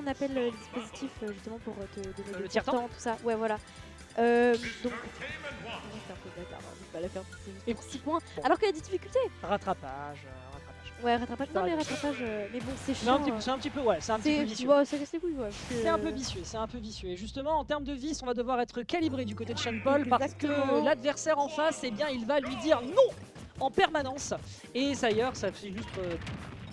appelle les dispositifs justement pour te donner Le le tiers-temps temps, tout ça. Ouais, voilà. Donc, c'est un peu bâtard, hein, de pas la faire, c'est juste pour 6 points. Bon. Alors qu'il y a des difficultés. Rattrapage. Ouais, rattrapage. Non, mais rattrapage. Mais bon, c'est C'est chiant. un petit peu, ouais, c'est un petit peu vicieux. Ouais, ça casse les couilles, ouais. C'est un peu vicieux, c'est un peu vicieux. Et justement, en termes de vis, on va devoir être calibré du côté de Sean Paul parce que l'adversaire en face, eh bien, il va lui dire non en permanence. Et ça ailleurs, ça s'illustre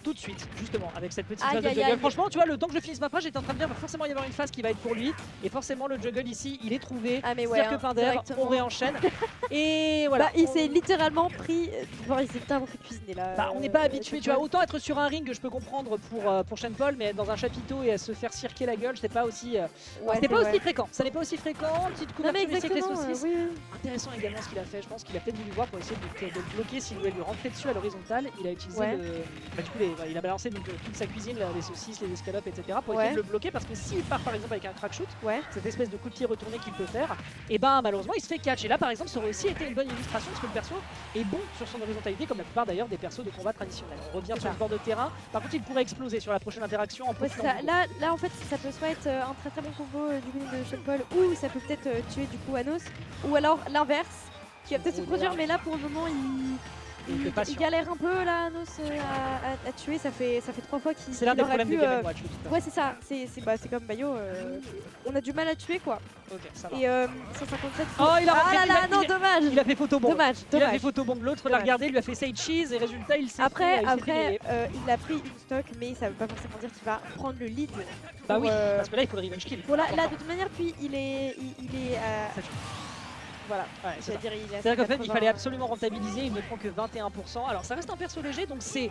tout de suite, justement, avec cette petite phase de juggle. Franchement, tu vois, le temps que je finisse ma phrase, j'étais en train de dire, va forcément y avoir une phase qui va être pour lui. Et forcément, le juggle ici, il est trouvé. C'est-à-dire que Pinder, on réenchaîne. Et voilà. Bah, il s'est littéralement pris. Il s'est littéralement fait cuisiner là. Bah, on n'est pas habitué, tu vois, autant être sur un ring, je peux comprendre pour Sean Paul, mais être dans un chapiteau et à se faire cirquer la gueule, c'est pas aussi, c'était pas aussi fréquent. Ça n'est pas aussi fréquent. Petite couverture ici avec les saucisses. Intéressant également ce qu'il a fait. Je pense qu'il a peut-être voulu voir pour essayer de le bloquer s'il voulait lui rentrer dessus à l'horizontale. Il a utilisé du coup, il a balancé donc, toute sa cuisine, les saucisses, les escalopes, etc. pour essayer de le bloquer parce que s'il part par exemple avec un crack shoot, cette espèce de coup de pied retourné qu'il peut faire, et ben malheureusement il se fait catch. Et là par exemple ça aurait aussi été une bonne illustration parce que le perso est bon sur son horizontalité comme la plupart d'ailleurs des persos de combat traditionnels. On revient sur le bord de terrain, par contre il pourrait exploser sur la prochaine interaction en là en fait ça peut soit être un très bon combo du coup de Sean Paul ou ça peut peut-être tuer du coup Anos ou alors l'inverse qui va peut-être se produire, mais là pour le moment il galère un peu là, Anos à tuer. Ça fait 3 fois qu'il c'est l'un des problèmes des Game & Watch. Ouais, c'est ça, c'est comme Bayo, on a du mal à tuer quoi. Ok, ça va. Et 157. Oh, il a là là, non, dommage. Il a fait photobomb. Dommage. Il a fait photobomb, l'autre l'a regardé, il lui a fait side cheese et résultat il s'est Après, il a pris une stock, mais ça veut pas forcément dire qu'il va prendre le lead. Bah oui, parce que là il faut le revenge kill. Voilà, là de toute manière, puis il est voilà, c'est-à-dire qu'en fait il fallait absolument rentabiliser, il ne prend que 21%. Alors ça reste un perso léger, donc c'est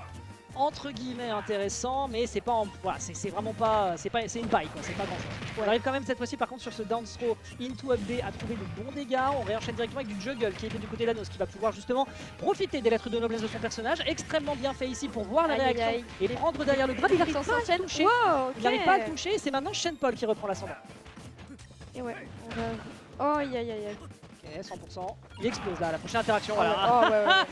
entre guillemets intéressant, mais c'est pas voilà, c'est vraiment pas, c'est une paille quoi, c'est pas grand chose. On arrive quand même cette fois-ci par contre sur ce down throw into up B à trouver de bons dégâts. On réenchaîne directement avec du juggle qui était du côté d'Anos qui va pouvoir justement profiter des lettres de noblesse de son personnage. Extrêmement bien fait ici pour voir la réaction et prendre derrière le grab. Il n'arrive pas à toucher, il n'arrive pas à toucher, c'est maintenant Sean Paul qui reprend l'ascendant. Et ouais, on va... Oh aïe aïe aïe. Ok, 100%. Il explose là, la prochaine interaction. Voilà.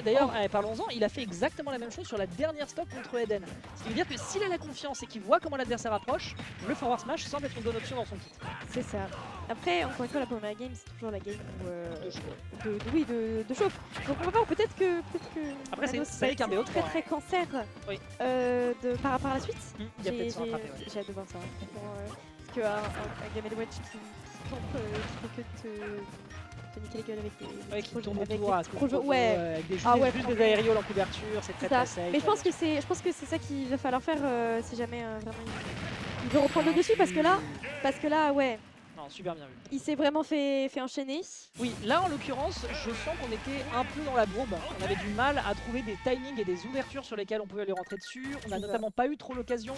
D'ailleurs, parlons-en, il a fait exactement la même chose sur la dernière stock contre Eden. Ce qui veut dire que s'il a la confiance et qu'il voit comment l'adversaire approche, le forward smash semble être une bonne option dans son kit. C'est ça. Après, encore une fois, la première game, c'est toujours la game de chauffe. Donc on va voir, peut-être que après, c'est qu'un BO3. Très cancer par rapport à la suite. Il y a peut-être J'ai hâte de voir ça. Parce qu'un Game & Watch qui fait que te niquer les gueules avec des qui tournent autour, avec des juste des aérioles en couverture, c'est très safe. Mais je pense que c'est ça qu'il va falloir faire si jamais vraiment il veut reprendre le dessus, parce que là ouais. Non, super bien vu. Il s'est vraiment fait enchaîner. Oui, là en l'occurrence, je sens qu'on était un peu dans la bourbe. On avait du mal à trouver des timings et des ouvertures sur lesquelles on pouvait aller rentrer dessus. On n'a notamment pas eu trop l'occasion.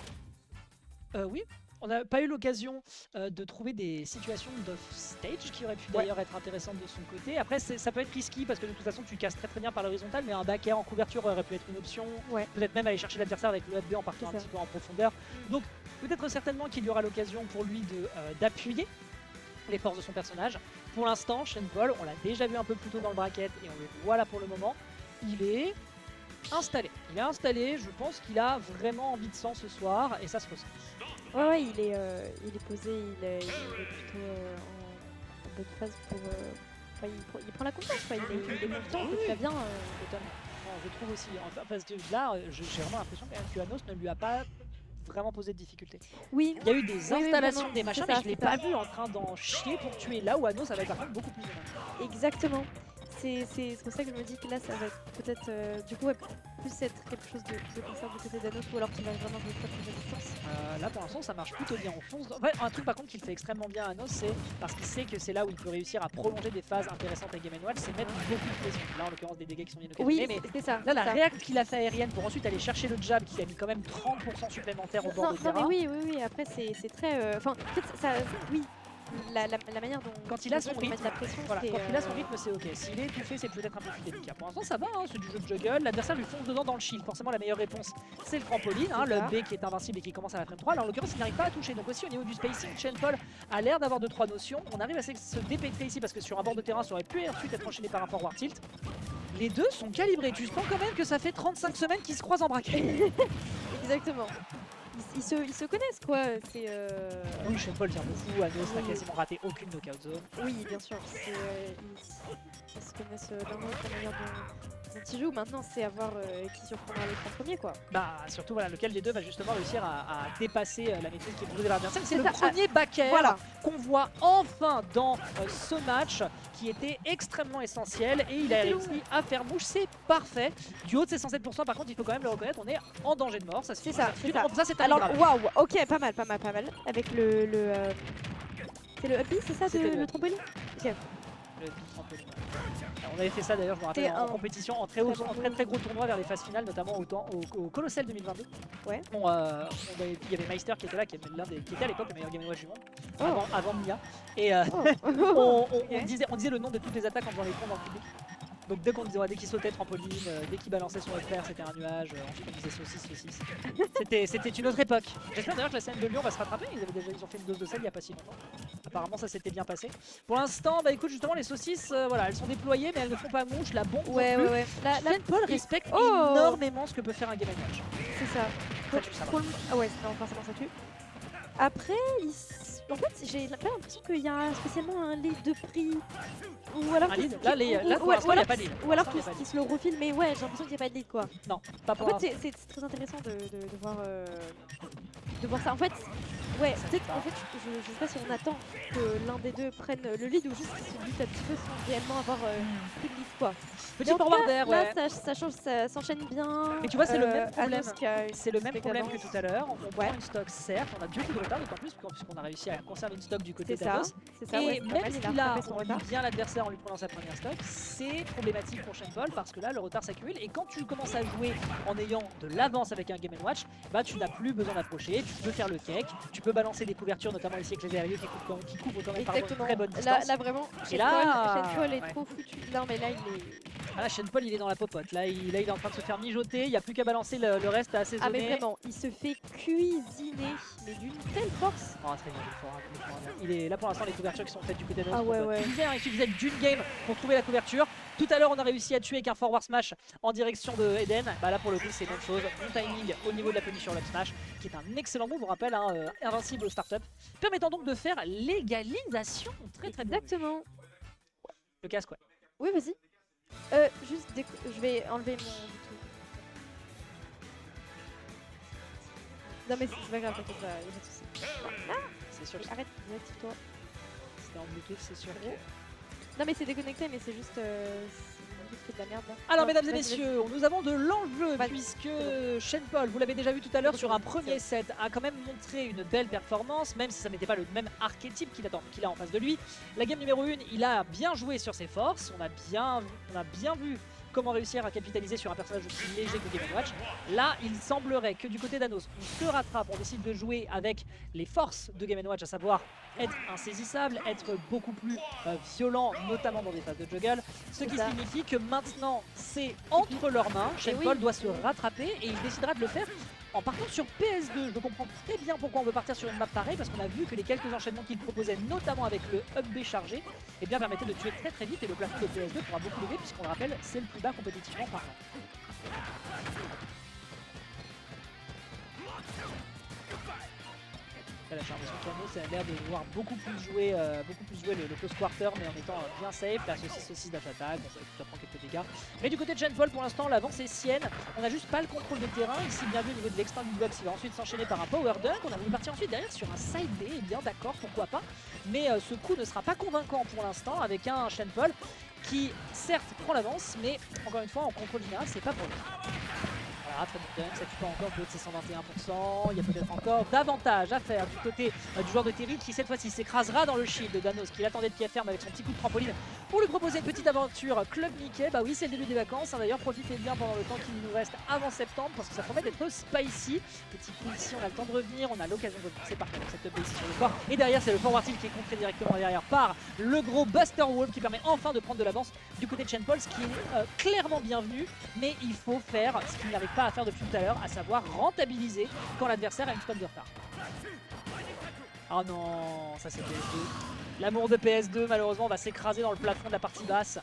On n'a pas eu l'occasion de trouver des situations d'off-stage qui auraient pu d'ailleurs être intéressantes de son côté. Après, ça peut être risky parce que de toute façon, tu casses très bien par l'horizontale, mais un back air en couverture aurait pu être une option. Peut-être même aller chercher l'adversaire avec le FB en partant un petit peu en profondeur. Donc, peut-être certainement qu'il y aura l'occasion pour lui d'appuyer les forces de son personnage. Pour l'instant, Sean Paul, on l'a déjà vu un peu plus tôt dans le bracket et on le voit là pour le moment. Il est installé. Je pense qu'il a vraiment envie de sang ce soir et ça se ressent. Ouais, il est posé, il est plutôt en bonne phase pour... il prend la confiance, quoi. Il est confiant, il fait bien, Tom. Je trouve aussi, parce que là, j'ai vraiment l'impression que Anos ne lui a pas vraiment posé de difficultés. Oui. Il y a eu des installations, des machins, mais je ne l'ai pas vu en train d'en chier pour tuer. Là où Anos avait par contre beaucoup plus de mal. Exactement. C'est pour ça que je me dis que là, ça va être peut-être du coup plus être quelque chose de concert du côté d'Anos, ou alors qu'il va vraiment jouer très à distance. Là pour l'instant ça marche plutôt bien, on fonce dans... un truc par contre qu'il fait extrêmement bien à Anos, c'est parce qu'il sait que c'est là où il peut réussir à prolonger des phases intéressantes avec Game & Watch, c'est mettre beaucoup de pression. Là en l'occurrence des dégâts qui sont bien occasionnés, mais c'est ça. Là la réaction qu'il a fait aérienne pour ensuite aller chercher le jab qui a mis quand même 30% supplémentaire au bord de terrain. Non mais oui, après c'est très... Enfin, en fait, ça... Oui. La manière dont quand il a son rythme, la pression, quand il a son rythme, c'est ok. S'il est étouffé, c'est peut-être un peu plus délicat. Pour l'instant, ça va, c'est du jeu de juggle. L'adversaire lui fonce dedans dans le shield. Forcément, la meilleure réponse, c'est le trampoline, le B qui est invincible et qui commence à la frame 3. Alors, en l'occurrence, il n'arrive pas à toucher. Donc, aussi au niveau du spacing, Sean Paul a l'air d'avoir 2-3 notions. On arrive à se dépêtrer ici parce que sur un bord de terrain, ça aurait pu ensuite être enchaîné par un forward tilt. Les deux sont calibrés. Tu sens quand même que ça fait 35 semaines qu'ils se croisent en braquet. Exactement. ils se connaissent quoi. C'est Oui, Sean Paul tient beaucoup, Anos n'a quasiment raté aucune knockout zone. oui, bien sûr. Ils se connaissent d'un autre la manière dont ils jouent. Maintenant, c'est à voir qui surprendra les 3 premiers quoi. Bah surtout voilà, lequel des deux va justement réussir à dépasser la maîtrise qui est proposée par l'adversaire. C'est le ça, premier backer voilà. qu'on voit enfin dans ce match qui était extrêmement essentiel et il a réussi à faire mouche, c'est parfait. Du haut de ses 107%, par contre il faut quand même le reconnaître, on est en danger de mort, ça C'est ça. c'est un Alors grave. waouh, ok, pas mal. Avec c'est le upbeat, c'est ça, le trampoline. Ok. Le trampoline. On avait fait ça d'ailleurs, je me rappelle, en compétition, en très gros tournoi vers les phases finales, notamment au Colossal 2022. Ouais. Il y avait Meister qui était là, qui était à l'époque le meilleur Game & Watch du monde, avant Mia. Et on disait le nom de toutes les attaques en faisant les ponts dans le public. Donc dès qu'on disait, dès qu'il sautait trampoline, dès qu'il balançait son éclair, c'était un nuage, ensuite on disait saucisse. C'était une autre époque. J'espère d'ailleurs que la scène de Lyon va se rattraper, ils ont fait une dose de sel il n'y a pas si longtemps. Apparemment ça s'était bien passé. Pour l'instant, bah écoute, justement les saucisses, voilà, elles sont déployées mais elles ne font pas mouche, la bombe Ouais. Sean Paul respecte énormément ce que peut faire un Game & Watch. C'est ça. Ça tue, ça va. Ah ouais, non, forcément ça tue. Après, en fait, j'ai pas l'impression qu'il y a spécialement un lead de prix. Ou alors un lead. Là pour l'instant il n'y a pas de lead. Ou alors qu'ils se le refilent, mais ouais, j'ai l'impression qu'il n'y a pas de lead quoi. Non, pas pour En fait, c'est très intéressant de voir ça. En fait, ouais, peut-être en fait, je sais pas si on attend que l'un des deux prenne le lead ou juste qu'ils se luttent un petit peu sans réellement avoir plus de lead quoi. Petit forwarder, ouais. Là, ça change, ça s'enchaîne bien. Mais tu vois, c'est le même problème. C'est le même problème que tout à l'heure. On prend une stock, certes, on a beaucoup de retard, d'autant plus puisqu'on a réussi à conserver une stock du côté d'Anos. C'est ça, et même si là, on lit bien l'adversaire en lui prenant sa première stock, c'est problématique pour Sean Paul parce que là, le retard s'accumule. Et quand tu commences à jouer en ayant de l'avance avec un Game & Watch, bah tu n'as plus besoin d'approcher, tu peux faire le cake, tu peux balancer des couvertures, notamment ici avec les aérieux qui couvrent quand même par une très bonne distance. Là vraiment, et Sean Paul est trop foutu. Non mais là il est... Ah, Sean Paul il est dans la popote, là il est en train de se faire mijoter, il n'y a plus qu'à balancer le reste à assaisonner. Ah mais vraiment, il se fait cuisiner, mais d'une telle force. Oh très bien, il est là pour l'instant, les couvertures qui sont faites du côté de notre ouais. Il suffisait d'une game pour trouver la couverture. Tout à l'heure on a réussi à tuer avec un forward smash en direction de Eden. Bah là pour le coup c'est la même chose, bon timing au niveau de la punition up smash, qui est un excellent move, on rappelle, invincible au startup, permettant donc de faire l'égalisation. Très bien. Exactement. Le casque, ouais. Oui vas-y. Juste, je vais enlever mon Bluetooth. Non mais c'est pas grave, t'inquiète pas, il y a pas de soucis. Ah c'est sûr. Arrête, désactive-toi. C'était en Bluetooth, c'est sûr. Non mais c'est déconnecté, mais c'est juste... fait de la merde là. Alors mesdames et messieurs, nous avons de l'enjeu puisque Sean Paul, vous l'avez déjà vu tout à l'heure sur un premier set, a quand même montré une belle performance, même si ça n'était pas le même archétype qu'il a en face de lui. La game numéro 1, il a bien joué sur ses forces, on a bien vu comment réussir à capitaliser sur un personnage aussi léger que Game & Watch. Là, il semblerait que du côté d'Anos, on se rattrape, on décide de jouer avec les forces de Game & Watch, à savoir être insaisissable, être beaucoup plus violent, notamment dans des phases de juggle, ce qui signifie que maintenant, c'est entre leurs mains, Sean Paul doit se rattraper et il décidera de le faire en partant sur PS2. Je comprends très bien pourquoi on veut partir sur une map pareille, parce qu'on a vu que les quelques enchaînements qu'il proposait, notamment avec le up B chargé, eh bien permettaient de tuer très vite, et le plafond de PS2 pourra beaucoup l'aider, puisqu'on le rappelle, c'est le plus bas compétitivement parlant. Là, j'ai l'impression qu'Anos a l'air de vouloir beaucoup plus jouer le close quarter, mais en étant bien safe. La saucisse dash attack, ça prend quelques dégâts. Mais du côté de Sean Paul, pour l'instant, l'avance est sienne. On n'a juste pas le contrôle de terrain. Ici, bien vu au niveau de l'extended box, il va ensuite s'enchaîner par un power dunk. On a voulu partir ensuite derrière sur un side B. Et bien d'accord, pourquoi pas. Mais ce coup ne sera pas convaincant pour l'instant avec un Sean Paul qui, certes, prend l'avance, mais encore une fois, en contrôle général, c'est pas pour lui. Voilà, très bon dunk, ça tue pas encore de ses 121%, il y a peut-être encore davantage à faire du côté du joueur de Terry qui cette fois-ci s'écrasera dans le shield de Danos qui l'attendait de pied ferme avec son petit coup de trampoline pour lui proposer une petite aventure Club Mickey. Bah oui, c'est le début des vacances, d'ailleurs profitez bien pendant le temps qu'il nous reste avant septembre parce que ça promet d'être spicy. Petit coup ici, on a le temps de revenir, on a l'occasion de passer par cette up ici sur le corps et derrière c'est le forward tilt qui est contré directement derrière par le gros Buster Wolf qui permet enfin de prendre de l'avance du côté de Sean Paul, ce qui est clairement bienvenu, mais il faut faire ce qu'il n'arrive pas à faire depuis tout à l'heure, à savoir rentabiliser quand l'adversaire a une stock de retard. Oh non, ça c'est PS2. L'amour de PS2 malheureusement va s'écraser dans le plafond de la partie basse.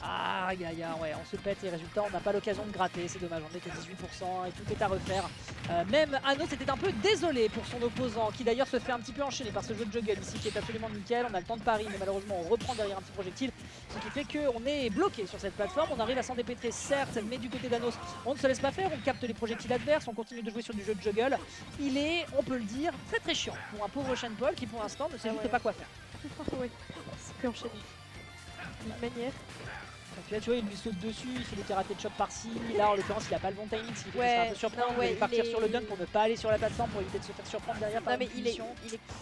Aïe aïe aïe, ouais, on se pète les résultats, on n'a pas l'occasion de gratter, c'est dommage, on est qu'à 18% et tout est à refaire. Même Anos était un peu désolé pour son opposant, qui d'ailleurs se fait un petit peu enchaîner par ce jeu de juggle ici qui est absolument nickel. On a le temps de pari, mais malheureusement on reprend derrière un petit projectile, ce qui fait qu'on est bloqué sur cette plateforme. On arrive à s'en dépêtrer certes, mais du côté d'Anos, on ne se laisse pas faire, on capte les projectiles adverses, on continue de jouer sur du jeu de juggle. Il est, on peut le dire, très très chiant pour un pauvre Sean Paul qui pour l'instant ne sait juste pas quoi faire. Ouais, c'est plus enchaîné. D'une manière. Donc là tu vois il lui saute dessus, il fait des karaté de shot par-ci, là en l'occurrence il a pas le bon timing, ce qui fait qu'il sera un peu surprendre, il va partir sur le dunk pour ne pas aller sur la plateforme pour éviter de se faire surprendre derrière par non, mais une il est punition.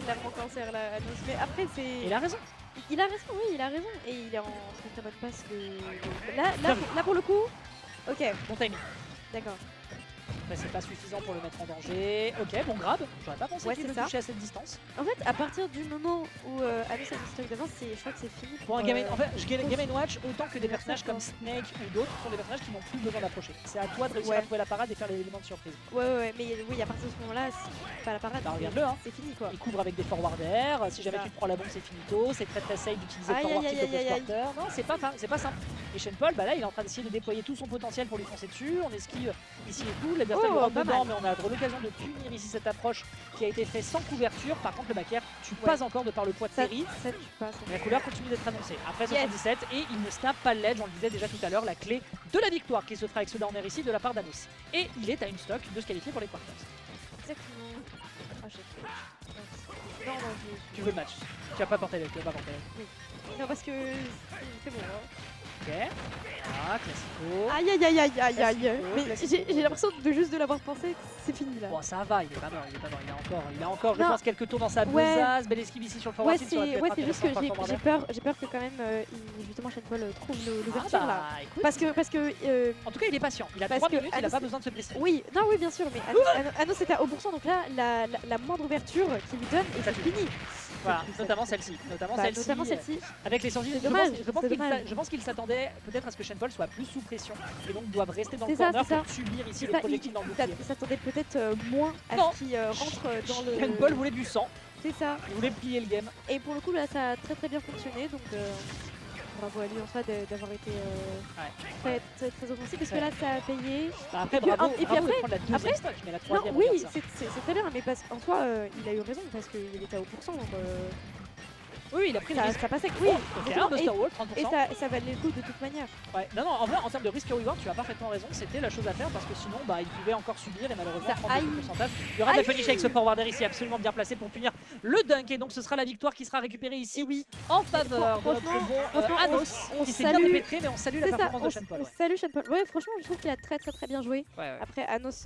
clairement cancer là, Anos. Mais après c'est... Et il a raison. Il a raison, oui, il a raison. Et il est en très bonne passe là pour le coup. Ok, Bon timing. d'accord. Après c'est pas suffisant pour le mettre en danger. Ok, bon grab, j'aurais pas pensé qu'il le touchait à cette distance. En fait, à partir du moment où Anos a une historique d'avance, je crois que c'est fini. Pour un Game &... En fait, Game & Watch, autant que des personnages comme Snake ou d'autres, sont des personnages qui n'ont plus besoin d'approcher. C'est à toi de réussir à trouver la parade et faire l'élément de surprise. Ouais, mais oui, à partir de ce moment-là, c'est pas la parade. Bah regarde-le, hein. C'est fini quoi. Il couvre avec des forwarders, si jamais tu te prends la bombe c'est finito, c'est très très safe d'utiliser le forward kick au post-quarter. Non, c'est pas simple. Et Sean Paul, bah là il est en train d'essayer de déployer tout son potentiel pour lui foncer dessus, on esquive ici et tout, l'adversaire lui rentre dedans, mais on a l'occasion de punir ici cette approche qui a été faite sans couverture. Par contre le back air tue pas encore de par le poids de série. Ça tue pas. La couleur continue d'être annoncée. Après 77 et il ne snap pas le ledge, on le disait déjà tout à l'heure, la clé de la victoire qui se fera avec ce downer ici de la part d'Anos. Et il est à une stock de se qualifier pour les quarters. Exactement. Non, tu veux le match. Tu vas pas porter l'aile, tu vas pas porter l'aile. Oui. Non parce que c'est bon. Hein. Ok. Ah, classico. Aïe. Mais j'ai l'impression de juste de l'avoir pensé, c'est fini là. Bon, ça va, il est pas mort, il a encore, je pense, quelques tours dans sa besace. Belle esquive ici sur le forward. C'est juste que j'ai peur que quand même, justement, Sean Paul trouve l'ouverture là. Écoute, parce que en tout cas, il est patient. Il a 3 minutes, il a pas besoin de se blesser. Oui, bien sûr, mais Anos était à haut pourcent, donc là, la moindre ouverture qu'il lui donne, et c'est fini. Voilà, notamment celle-ci. Avec les survivants, je pense qu'il s'attendait peut-être à ce que Sean Paul soit plus sous pression et donc doivent rester dans le corner pour subir ici les projectiles dans le bouclier. Il s'attendait peut-être moins à ce qu'il rentre dans le... Sean Paul voulait du sang. C'est ça. Il voulait plier le game. Et pour le coup, là, ça a très bien fonctionné, donc... bravo à lui en soi d'avoir été très offensif parce que là ça a payé. Bah après bravo de prendre la deuxième stock, mais la troisième. Non, oui, c'est très bien, mais en soi il a eu raison parce qu'il était à haut pourcent. Donc, oui, il a pris le risque. Ça passait. Oui, un Buster Wall, 30%. Et ça valait le coup de toute manière. Ouais, non, en vrai, en termes de risque reward, tu as parfaitement raison. C'était la chose à faire parce que sinon, bah, il pouvait encore subir et malheureusement prendre le pourcentage. Il y aura de la punish avec ce forwarder ici, absolument bien placé pour punir le dunk. Et donc, ce sera la victoire qui sera récupérée ici, en faveur de notre bon Anos, qui s'est bien dépêtré, mais on salue la performance de Sean Paul. On salue Sean Paul. Ouais, franchement, je trouve qu'il a très bien joué. Après, Anos.